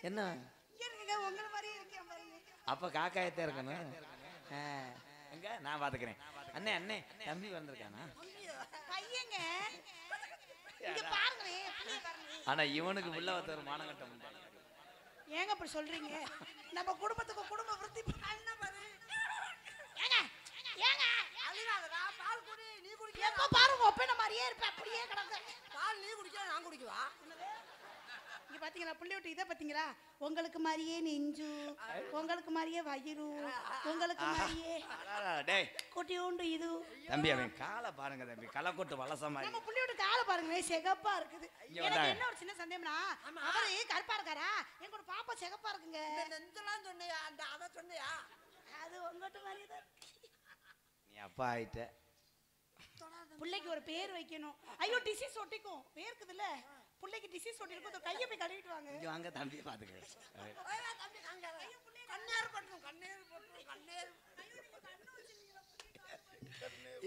என்ன உங்களை மாதிரியே இருக்கேன் பாருங்க. அப்ப காக்காயத்தே இருக்கணும். எங்க நான் பாத்துக்கிறேன். அண்ணே அண்ணே தம்பி வந்திருக்கானா? பையங்க இங்க பாருங்களேன், புள்ளைய பாருங்க. ஆனா இவனுக்கு உள்ள ஒருத்தர் மானங்கட்ட முடியாது. ஏங்க அப்படி சொல்றீங்க? நம்ம குடும்பத்துக்கு குடும்ப விருத்தி என்ன பாரு. ஏங்க ஏங்க அழுகாதடா, பால் குடி, நீ குடிக்க. எப்ப பாருங்க ஒப்பேன மாதிரியே இருப்ப, அப்படியே கிடக்கு. பால் நீ குடிக்க, நான் குடிக்கவா? இங்க பாத்தீங்களா புள்ளி விட்டு இதை பாத்தீங்களா? உங்களுக்கு மாதிரியே நெஞ்சு, உங்களுக்கு மாதிரியே வயிறு, உங்களுக்கு மாதிரியே டேய் குட்டியோண்டு இது. தம்பி அவன் காலை பாருங்க தம்பி, களைக்கொட்டு வளச மாதிரி. நம்ம புள்ளி விட்டு காலை பாருங்க, சிகப்பா இருக்குது. இங்க எனக்கு வந்தாங்க. என்ன ஒரு சின்ன சந்தேகம்னா, அவரு கருப்பா இருக்காரா? எங்க ஒரு பாப்பா சிகப்பா இருக்குங்க. இந்த நெஞ்செல்லாம் சொன்னியா? அந்த அத சொன்னியா? அது உங்கட்ட மாதிரியே தான். நீ அப்பா ஆயிட்ட. புள்ளைக்கு ஒரு பேர் வைக்கணும். ஐயோ டிசீஸ் ஒட்டிக்கும், வேர்க்குதுல்ல. புள்ளைக்கு டிசீஸ் ஒட்டிருக்கும், ஒரு கையை போய் கழுவிட்டு வாங்க. இங்க வாங்க தம்பி பாத்துக்க. ஓய்வா தம்பி, காங்காத. கண்ணேறு பட்டுரும், கண்ணேறு பட்டுரும், கண்ணேறு.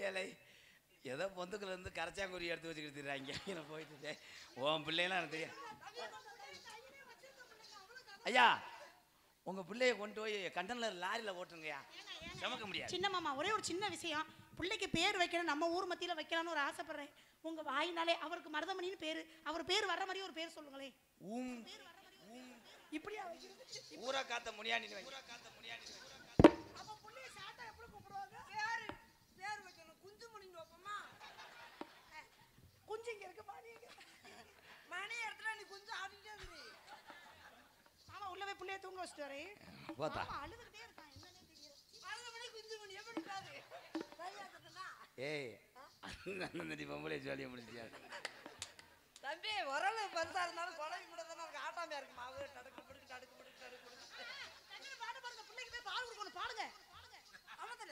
ஏலை ஏதோ பொந்துக்குள்ள இருந்து கரைச்சாங்குருவி எடுத்து வச்சுக்கிட்டு போயிட்டு உன் பிள்ளைலாம் எனக்கு தெரியும். ஐயா உங்க பிள்ளைய கொண்டு போய் கண்டனர் லாரியில ஓட்டுங்கய்யா, சமக்க முடியாது. சின்ன மாமா ஒரே ஒரு சின்ன விஷயம், பிள்ளைக்கு பேர் வைக்கணும், நம்ம ஊர் மத்தியில வைக்கலாம்னு ஒரு ஆசைப்படுறேன். உங்க வாயினாலே அவருக்கு மருதமணின்னு பேரு, அவர் பேர் வர்ற மாதிரி ஒரு பேர் சொல்லுங்களேன். இப்படியா வைக்கிறது? ஊரா காத்த முனியாண்டி வை. அப்ப புள்ளைய சாட்டா எப்படி கூப்பிடுவாங்க? பேர் வைக்கணும், குஞ்சு மணின்னு வைப்போமா? குஞ்சு இங்க இருக்கு, மணி இங்க. மணி இடத்துல நீ குஞ்சு ஆடிட்டே இரு. மாமா உள்ள போய் புள்ளைய தூங்க வச்சுட்டு வரேன். போத்தா மாமா அழுதுகிட்டே இருக்கான், என்னன்னே தெரியல. மருத மணி குஞ்சு மணி எப்படி பாரு? சரியாக்கட்டுனா? ஏய் அந்த பொம்பளை ஜோலியை முடிச்சியா? தம்பி உரல் பெருசா இருந்தாலும் குழம்பு கூட தானே இருக்கு, ஆட்டாமையா இருக்கு. மாவு தடுக்கு பிடிக்கு தடுக்கு பிடிக்கு தடுக்கு பிடிக்கு. பாடு பாருங்க, பிள்ளைக்கு போய் பால் கொடுக்கணும், பாடுங்க. அவத்துல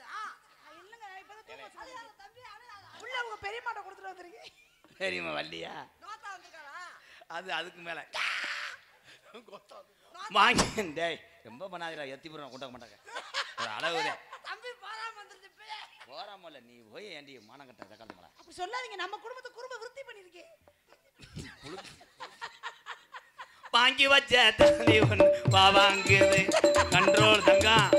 இல்லங்க இப்பதான் தூங்க வச்சு அழுகாத தம்பி, அழுகாத. உள்ள உங்க பெரியம்மாட்ட கொடுத்துட்டு வந்திருக்கேன். சரிம்மா வள்ளியா? நோத்தா வந்துருக்காளா? அது அதுக்கு மேல வாங்கி டேய் ரொம்ப பண்ணாதீரா, எத்தி போடுறோம் கொண்டாக்க மாட்டாங்க. ஒரு அளவுதே தம்பி பாராம வந்துருச்சு இப்பயே. போறாமல்ல நீ போய் ஏண்டி மானம் கட்ட தக்காளி மலை அப்படி சொல்லாதீங்க, நம்ம குடும்பத்தை குடும்ப விருத்தி பண்ணிருக்கேன். வாங்கி வச்ச தாலி ஒன்று வாங்குது கண்ட்ரோல் தங்கம்.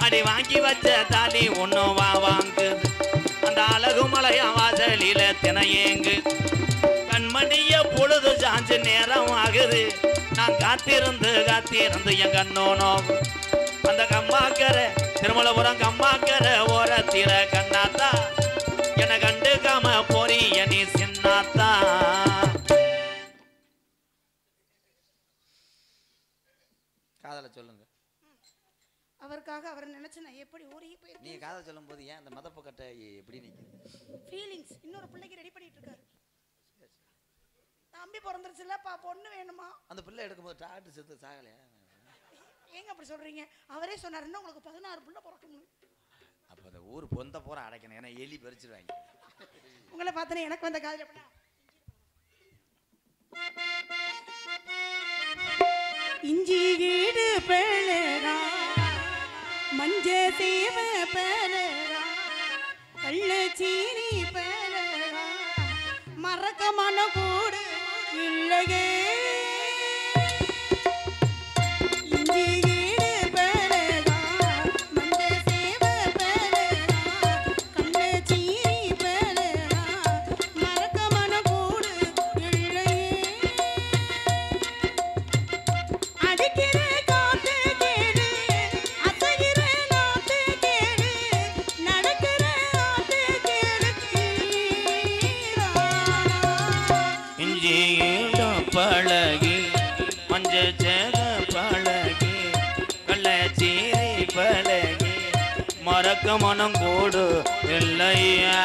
அடி வாங்கி வச்ச தாலி ஒன்னும் வாங்குது. அந்த அழகு மலையா வாசலில தினையேங்கு கண்மணிய பொழுது சாஞ்சு நேரம் ஆகுது. நான் காத்திருந்து காத்திருந்து என் கண்ணோ நோகு. அந்த கம்மாக்கர திருமலபுரம் கம்மாக்கர ஓரத்தில கண்ணாத்தா என கண்டுக்காம போறிய நீ சின்னாத்தா. காதல சொல்லுங்க. அவருக்காக அவரை நினைச்சு நான் எப்படி ஓடி போய் நீ காதல் சொல்லும் போது ஏன் அந்த மதப்பு கட்டை எப்படி நிக்குது? ஃபீலிங்ஸ் இன்னொரு பிள்ளைக்கு ரெடி பண்ணிட்டு இருக்காரு. தம்பி பிறந்துருச்சுல்லப்பா, பொண்ணு வேணுமா? அந்த பிள்ளை எடுக்கும்போது டாக்டர் செத்து சாகலையா? ஏங்க அப்படி சொல்றீங்க? அவரே சொன்னாருன்னா உங்களுக்கு 16 பிள்ளை பிறக்கணும். அப்போ அந்த ஊர் பொந்த போற அடைக்கணும், ஏன்னா எலி பறிச்சிருவாங்க. உங்களை பார்த்தனே எனக்கு வந்த காதல் எப்படா இஞ்சி கீடு பேளரா மஞ்ச சேவ பேளரா கள்ளச்சீனி பேளரா மறக்க மன கூடு இல்லையே. இஞ்சி கீடு பேளரா மஞ்ச சேவ பேளரா கள்ளச்சீனி பேளரா மறக்க மன கூடு இல்லையே. அடிக்கிற காத்து கேடு அசைகிற நாத்து மறக்க மனம் கூடு இல்லையா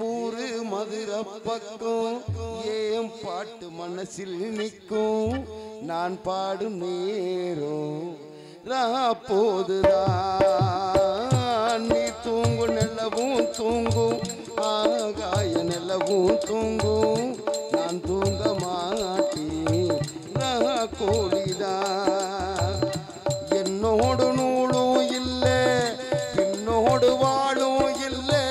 ஊரு மதுரை பக்கம் ஏன் பாட்டு மனசில் நிற்கும் நான் பாடும் நேரம் போதுதான் நீ தூங்கு நிலவும் தூங்கும் ஆகாய நிலவும் தூங்கும் நான் தூங்க மாட்டேன் கோழிதான் என்னோடு நூலும் இல்லை பின்னோடு வாழும் இல்லை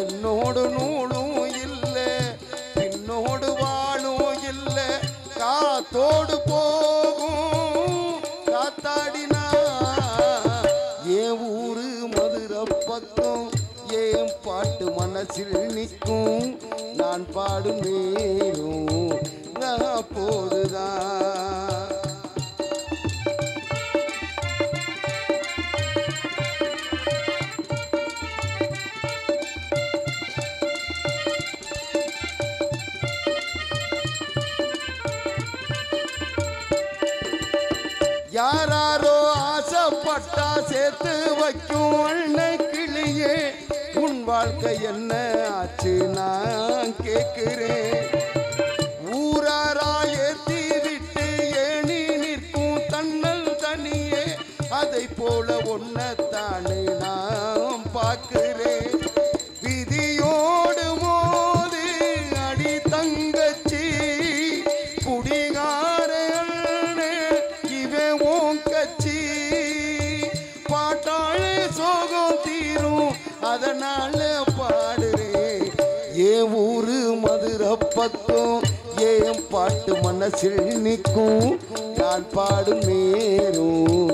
என்னோடு நூலும் இல்லை பின்னோடு வாழும் இல்லை காத்தோடு போகும் காத்தாடினா என் ஊரு மதுரை பக்கம் ஏன் பாட்டு மனசில் நிற்கும் நான் பாடும் நேரும் போதுதான் யாராரோ ஆசைப்பட்டா சேர்த்து வைக்கும் அன்னை கிளியே உன் வாழ்க்கை என்ன ஆச்சு நான் கேட்கிறேன் ஊராரா ஏத்தி விட்டு ஏனி நிற்கும் தன்னல் தனியே அதை போல ஒன்னத்தானே நான் பார்க்கிறேன் விதியோடு மோதி அடி தங்கச்சி குடிகாரே இவன் உன் கட்சி பாட்டாளே சோகம் தீரும் அதனால பாடுறேன் ஏன் ஊரு மதுரை பக்கம் ஏன் பாட்டு மனசில் நிற்கும் நான் பாடும் நேரும்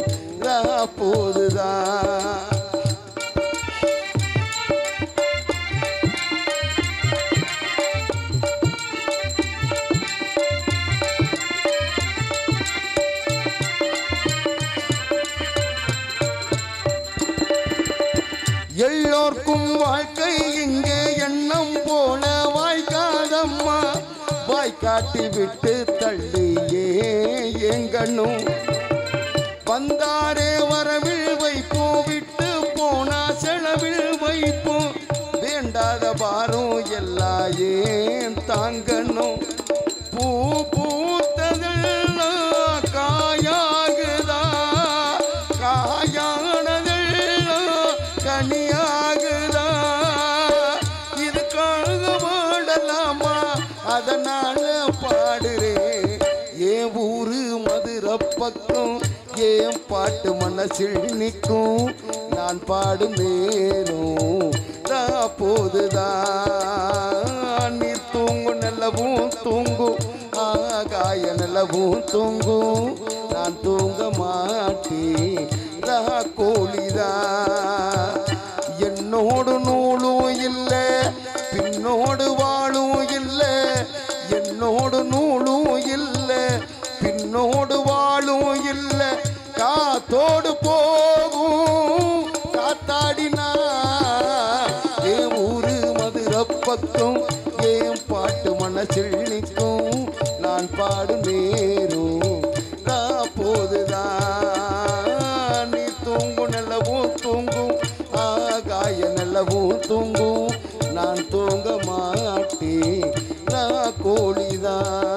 போதுதான் எல்லோர்க்கும் வாழ்க்கை இங்கே எண்ணம் போல வாய்க்காதம்மா வாய்க்காட்டி விட்டு தள்ளியே எங்கண்ணும் வந்தாரே வரவில் வைப்போம் விட்டு போனா செலவில் வைப்போம் வேண்டாத பாரும் எல்லாம் ஏன் தாங்கணும் பூ பூத்ததெல்லாம் காயாகுதா காயானதெல்லாம் கனியாகுதா இதுக்காக பாடலாமா அதனால பாடுறேன் ஏன் ஊரு மதுரை பக்கம் ஏன் பாட்டு மனசில் நிற்கும் நான் பாடும் நேரும் போதுதான் நீ தூங்கும் நிலவும் தூங்கும் ஆகாய நிலவும் நிலவும் தூங்கும் நான் தூங்க மாட்டேன் கோழிதான் என்னோடு நூலும் இல்லை பின்னோடு வாழும் இல்லை என்னோடு நூலும் இல்லை பின்னோடு வாழும் இல்லை காத்தோடு போகும் காத்தாடினா என் ஊரு மதுரை பக்கம் என் பாட்டு மனசில் நிற்கும் நான் பாடும் நேரும் போதுதான் நீ தூங்கும் நிலவும் தூங்கும் ஆகாய நிலவும் தூங்கும் நான் தூங்க மாட்டேன் நான் கோழிதான்